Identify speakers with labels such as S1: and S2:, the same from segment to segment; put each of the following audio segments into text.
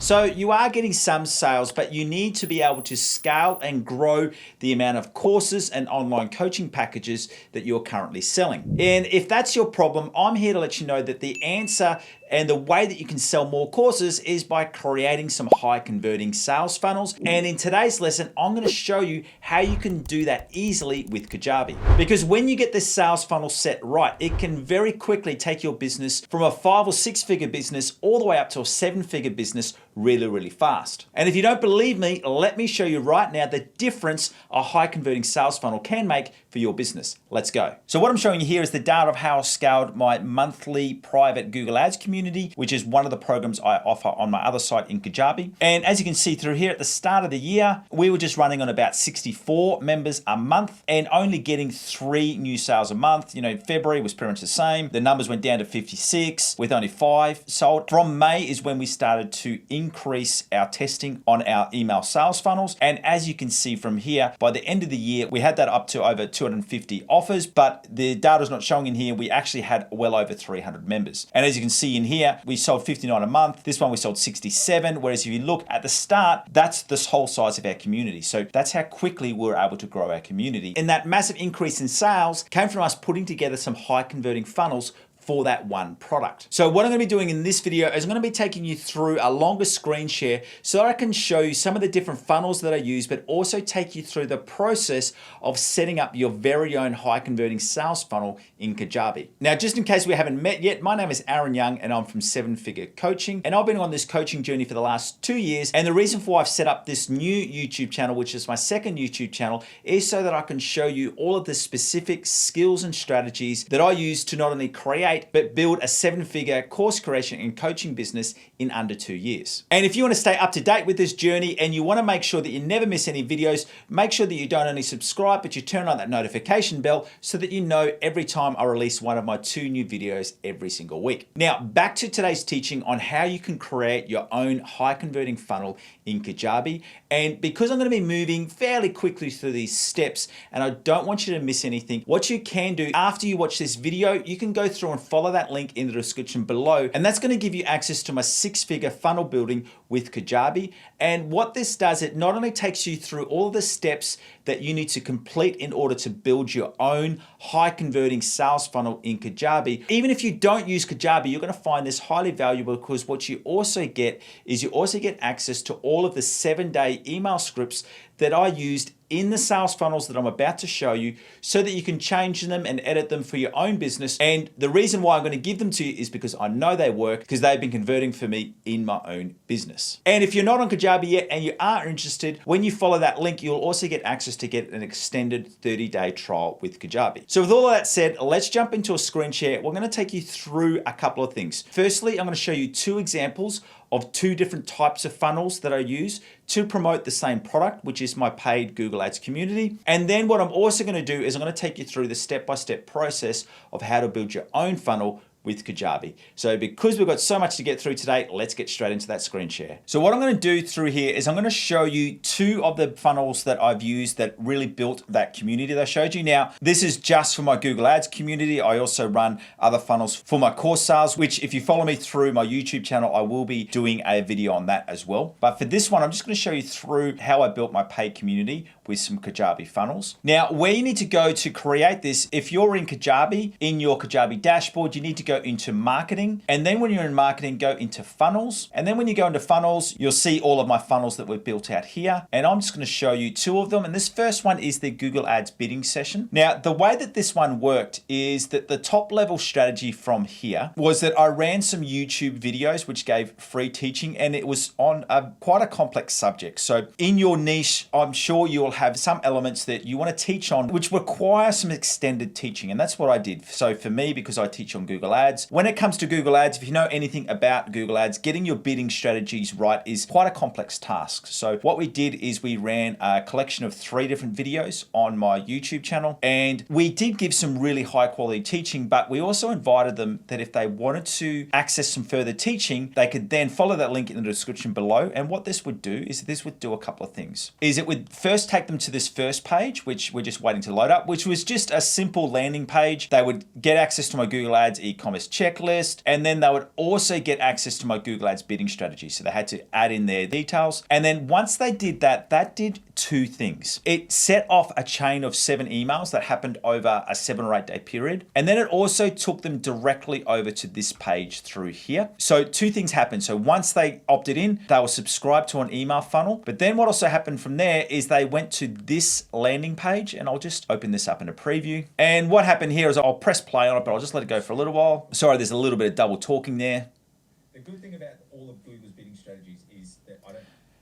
S1: So you are getting some sales, but you need to be able to scale and grow the amount of courses and online coaching packages that you're currently selling. And if that's your problem, I'm here to let you know that the answer and the way that you can sell more courses is by creating some high converting sales funnels. And in today's lesson, I'm going to show you how you can do that easily with Kajabi. Because when you get this sales funnel set right, it can very quickly take your business from a 5 or 6 figure business all the way up to a 7-figure business really fast. And if you don't believe me, let me show you right now the difference a high converting sales funnel can make for your business. Let's go. So what I'm showing you here is the data of how I scaled my monthly private Google Ads community, which is one of the programs I offer on my other site in Kajabi. And as you can see through here at the start of the year, we were just running on about 64 members a month and only getting 3 new sales a month. You know, February was pretty much the same. The numbers went down to 56 with only 5 sold. From May is when we started to increase our testing on our email sales funnels. And as you can see from here, by the end of the year, we had that up to over 250 offers, but the data is not showing in here. We actually had well over 300 members. And as you can see in here, we sold 59 a month. This one we sold 67. Whereas if you look at the start, that's this whole size of our community. So that's how quickly we were able to grow our community. And that massive increase in sales came from us putting together some high converting funnels for that one product. So what I'm going to be doing in this video is I'm going to be taking you through a longer screen share so that I can show you some of the different funnels that I use, but also take you through the process of setting up your very own high converting sales funnel in Kajabi. Now, just in case we haven't met yet, my name is Aaron Young and I'm from 7-Figure Coaching. And I've been on this coaching journey for the last 2 years. And the reason for why I've set up this new YouTube channel, which is my second YouTube channel, is so that I can show you all of the specific skills and strategies that I use to not only create but build a 7-figure course creation and coaching business in under 2 years. And if you want to stay up to date with this journey and you want to make sure that you never miss any videos, make sure that you don't only subscribe, but you turn on that notification bell so that you know every time I release one of my 2 new videos every single week. Now, back to today's teaching on how you can create your own high converting funnel in Kajabi. And because I'm going to be moving fairly quickly through these steps and I don't want you to miss anything, what you can do after you watch this video, you can go through and follow that link in the description below. And that's going to give you access to my 6-figure funnel building with Kajabi. And what this does, it not only takes you through all the steps that you need to complete in order to build your own high converting sales funnel in Kajabi. Even if you don't use Kajabi, you're going to find this highly valuable because what you also get is you also get access to all of the 7-day email scripts that I used in the sales funnels that I'm about to show you so that you can change them and edit them for your own business. And the reason why I'm going to give them to you is because I know they work because they've been converting for me in my own business. And if you're not on Kajabi yet and you are interested, when you follow that link, you'll also get access to get an extended 30-day trial with Kajabi. So with all of that said, let's jump into a screen share. We're going to take you through a couple of things. Firstly, I'm going to show you 2 examples of 2 different types of funnels that I use to promote the same product, which is my paid Google Ads community. And then what I'm also going to do is I'm going to take you through the step-by-step process of how to build your own funnel with Kajabi. So because we've got so much to get through today, let's get straight into that screen share. So what I'm going to do through here is I'm going to show you 2 of the funnels that I've used that really built that community that I showed you. Now, this is just for my Google Ads community. I also run other funnels for my course sales, which if you follow me through my YouTube channel, I will be doing a video on that as well. But for this one, I'm just going to show you through how I built my paid community with some Kajabi funnels. Now, where you need to go to create this, if you're in Kajabi, in your Kajabi dashboard, you need to go into marketing. And then when you're in marketing, go into funnels. And then when you go into funnels, you'll see all of my funnels that we've built out here. And I'm just going to show you 2 of them. And this first one is the Google Ads bidding session. Now, the way that this one worked is that the top level strategy from here was that I ran some YouTube videos, which gave free teaching, and it was on quite a complex subject. So in your niche, I'm sure you'll have some elements that you want to teach on, which require some extended teaching. And that's what I did. So for me, because I teach on Google Ads, when it comes to Google Ads, if you know anything about Google Ads, getting your bidding strategies right is quite a complex task. So what we did is we ran a collection of 3 different videos on my YouTube channel, and we did give some really high quality teaching, but we also invited them that if they wanted to access some further teaching, they could then follow that link in the description below. And what this would do is this would do a couple of things. Is it would first take them to this first page, which we're just waiting to load up, which was just a simple landing page. They would get access to my Google Ads e-commerce promise checklist. And then they would also get access to my Google Ads bidding strategy. So they had to add in their details. And then once they did that, that did two things. It set off a chain of 7 emails that happened over a 7 or 8 day period. And then it also took them directly over to this page through here. So two things happened. So once they opted in, they were subscribed to an email funnel. But then what also happened from there is they went to this landing page, and I'll just open this up in a preview. And what happened here is I'll press play on it, but I'll just let it go for a little while. Sorry, there's a little bit of double talking there.
S2: The good thing about all of Google's bidding strategies is that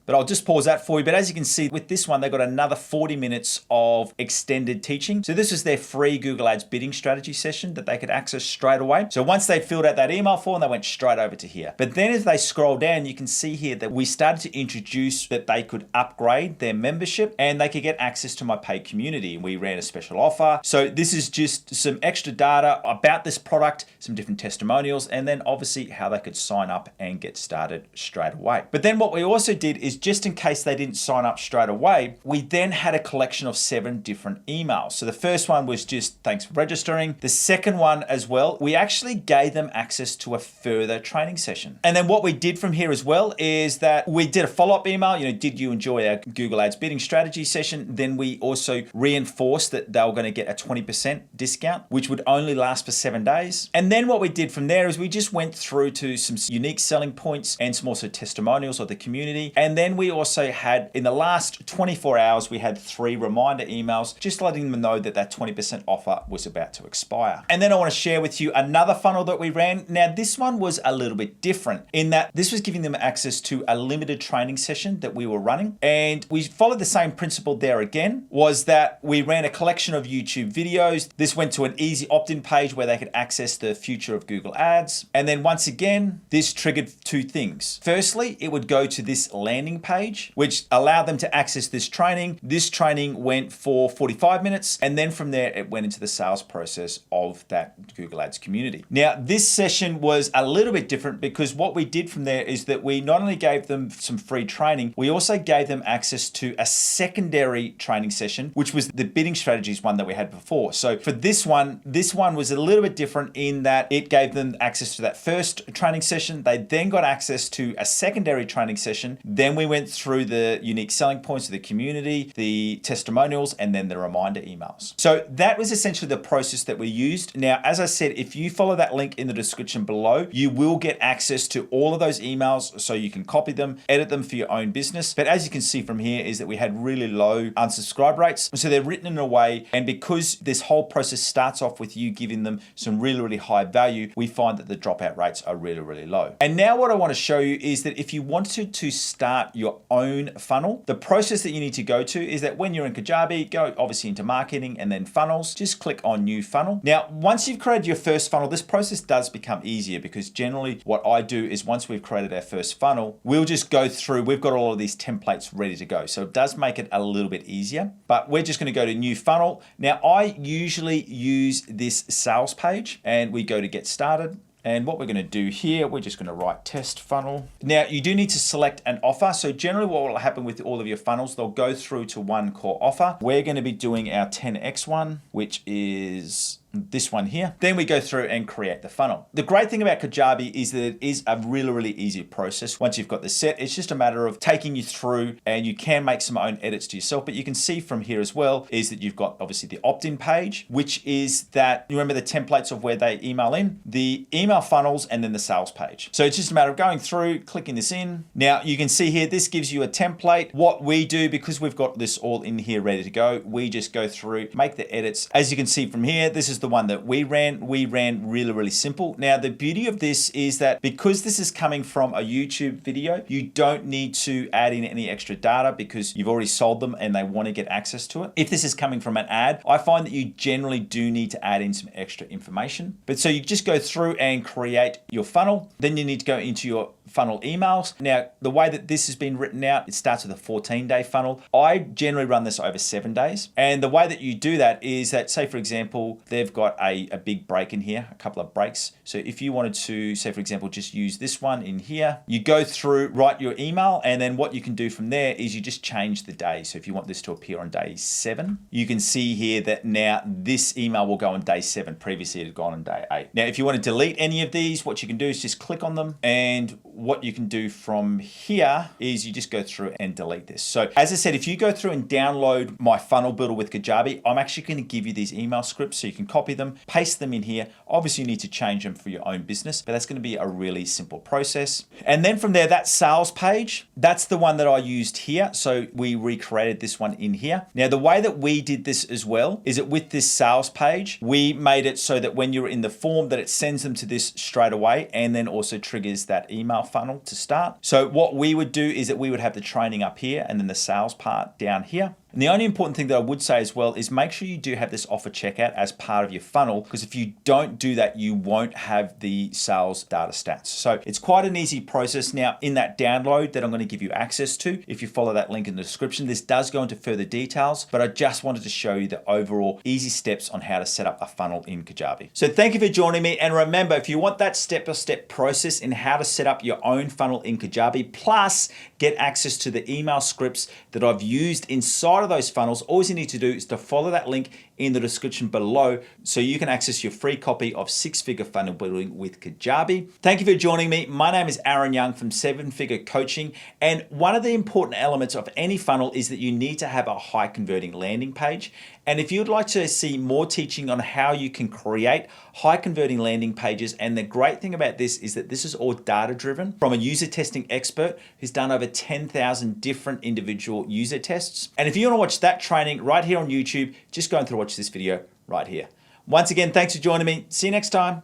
S1: But I'll just pause that for you. But as you can see with this one, they got another 40 minutes of extended teaching. So this was their free Google Ads bidding strategy session that they could access straight away. So once they filled out that email form, they went straight over to here. But then as they scroll down, you can see here that we started to introduce that they could upgrade their membership and they could get access to my paid community. We ran a special offer. So this is just some extra data about this product, some different testimonials, and then obviously how they could sign up and get started straight away. But then what we also did is just in case they didn't sign up straight away, we then had a collection of 7 different emails. So the first one was just thanks for registering. The second one as well, we actually gave them access to a further training session. And then what we did from here as well is that we did a follow-up email, did you enjoy our Google Ads bidding strategy session? Then we also reinforced that they were going to get a 20% discount, which would only last for 7 days. And then what we did from there is we just went through to some unique selling points and some also testimonials of the community. And then we also had, in the last 24 hours, we had 3 reminder emails, just letting them know that that 20% offer was about to expire. And then I want to share with you another funnel that we ran. Now, this one was a little bit different in that this was giving them access to a limited training session that we were running. And we followed the same principle there again, was that we ran a collection of YouTube videos. This went to an easy opt-in page where they could access the future of Google Ads. And then once again, this triggered 2 things. Firstly, it would go to this landing page, which allowed them to access this training. This training went for 45 minutes. And then from there, it went into the sales process of that Google Ads community. Now, this session was a little bit different because what we did from there is that we not only gave them some free training, we also gave them access to a secondary training session, which was the bidding strategies one that we had before. So for this one was a little bit different in that it gave them access to that first training session. They then got access to a secondary training session. Then we went through the unique selling points of the community, the testimonials, and then the reminder emails. So that was essentially the process that we used. Now, as I said, if you follow that link in the description below, you will get access to all of those emails so you can copy them, edit them for your own business. But as you can see from here is that we had really low unsubscribe rates. So they're written in a way, and because this whole process starts off with you giving them some really, really high value, we find that the dropout rates are really, really low. And now what I want to show you is that if you wanted to start your own funnel, the process that you need to go to is that when you're in Kajabi, go obviously into marketing and then funnels, just click on new funnel. Now, once you've created your first funnel, this process does become easier because generally what I do is once we've created our first funnel, we'll just go through, we've got all of these templates ready to go. So it does make it a little bit easier, but we're just going to go to new funnel. Now, I usually use this sales page and we go to get started. And what we're going to do here, we're just going to write test funnel. Now, you do need to select an offer. So generally what will happen with all of your funnels, they'll go through to one core offer. We're going to be doing our 10X one, which is this one here. Then we go through and create the funnel. The great thing about Kajabi is that it is a really, really easy process. Once you've got this set, it's just a matter of taking you through and you can make some own edits to yourself. But you can see from here as well is that you've got obviously the opt-in page, which is that, you remember the templates of where they email in, the email funnels, and then the sales page. So it's just a matter of going through, clicking this in. Now you can see here, this gives you a template. What we do, because we've got this all in here ready to go, we just go through, make the edits. As you can see from here, this is the one that we ran really, really simple. Now, the beauty of this is that because this is coming from a YouTube video, you don't need to add in any extra data because you've already sold them and they want to get access to it. If this is coming from an ad, I find that you generally do need to add in some extra information. But so you just go through and create your funnel. Then you need to go into your funnel emails. Now, the way that this has been written out, it starts with a 14-day funnel. I generally run this over 7 days. And the way that you do that is that, say, for example, they've got a big break in here, a couple of breaks. So if you wanted to, say, for example, just use this one in here, you go through, write your email, and then what you can do from there is you just change the day. So if you want this to appear on day 7, you can see here that now this email will go on day 7. Previously, it had gone on day 8. Now, if you want to delete any of these, what you can do is just click on them, and what you can do from here is you just go through and delete this. So as I said, if you go through and download my funnel builder with Kajabi, I'm actually going to give you these email scripts so you can copy them, paste them in here. Obviously, you need to change them for your own business, but that's going to be a really simple process. And then from there, that sales page, that's the one that I used here. So we recreated this one in here. Now, the way that we did this as well is that with this sales page, we made it so that when you're in the form that it sends them to this straight away, and then also triggers that email funnel to start. So what we would do is that we would have the training up here and then the sales part down here. And the only important thing that I would say as well is make sure you do have this offer checkout as part of your funnel, because if you don't do that, you won't have the sales data stats. So it's quite an easy process. Now, in that download that I'm going to give you access to, if you follow that link in the description, this does go into further details, but I just wanted to show you the overall easy steps on how to set up a funnel in Kajabi. So thank you for joining me. And remember, if you want that step-by-step process in how to set up your own funnel in Kajabi, plus get access to the email scripts that I've used inside of those funnels, all you need to do is to follow that link in the description below so you can access your free copy of 6-Figure Funnel Building with Kajabi. Thank you for joining me. My name is Aaron Young from 7-Figure Coaching, and one of the important elements of any funnel is that you need to have a high converting landing page. And if you'd like to see more teaching on how you can create high converting landing pages, and the great thing about this is that this is all data driven from a user testing expert who's done over 10,000 different individual user tests. And if you want to watch that training right here on YouTube, just go and watch this video right here. Once again, thanks for joining me. See you next time.